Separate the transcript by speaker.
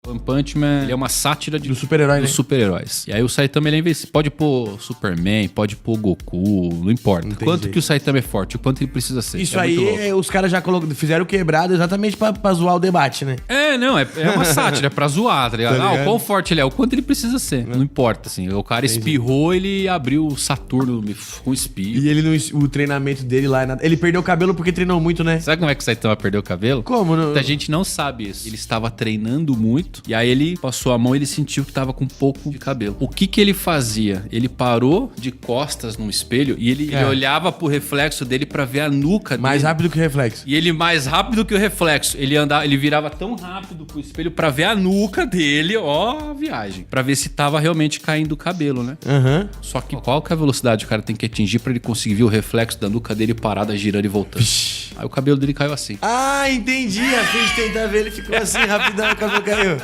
Speaker 1: One Punch Man ele é uma sátira
Speaker 2: Do super-herói,
Speaker 1: dos
Speaker 2: né?
Speaker 1: super-heróis. E aí o Saitama ele é invencível. Pode pôr Superman, pode pôr Goku, não importa.
Speaker 2: Não tem
Speaker 1: Quanto
Speaker 2: jeito.
Speaker 1: que o Saitama é forte, o quanto ele precisa ser.
Speaker 2: Isso
Speaker 1: é muito louco.
Speaker 2: aí, os caras já fizeram quebrado exatamente pra zoar o debate, né?
Speaker 1: Não, é uma sátira, é pra zoar, tá ligado?
Speaker 2: Tá
Speaker 1: Ah,
Speaker 2: ligado?
Speaker 1: o quão forte ele é, o quanto ele precisa ser. Não importa, assim. O cara espirrou, ele abriu o Saturno com espirro.
Speaker 2: E ele, o treinamento dele lá, ele perdeu o cabelo porque treinou muito, né?
Speaker 1: Sabe como é que o Saitama perdeu o cabelo?
Speaker 2: Como?
Speaker 1: Muita gente não sabe isso. Ele estava treinando muito e aí ele passou a mão e ele sentiu que tava com um pouco de cabelo. O que que ele fazia? Ele parou de costas num espelho e ele olhava pro reflexo dele pra ver a nuca dele.
Speaker 2: Mais rápido que o reflexo.
Speaker 1: E ele mais rápido que o reflexo. Ele virava tão rápido pro espelho pra ver a nuca dele, ó, a viagem. Pra ver se tava realmente caindo o cabelo, né?
Speaker 2: Aham.
Speaker 1: Só que qual que é a velocidade que o cara tem que atingir pra ele conseguir ver o reflexo da nuca dele parada, girando e voltando? Aí o cabelo dele caiu assim.
Speaker 2: Ah, entendi. A frente tentar ver, ele ficou assim, rapidão, o cabelo caiu.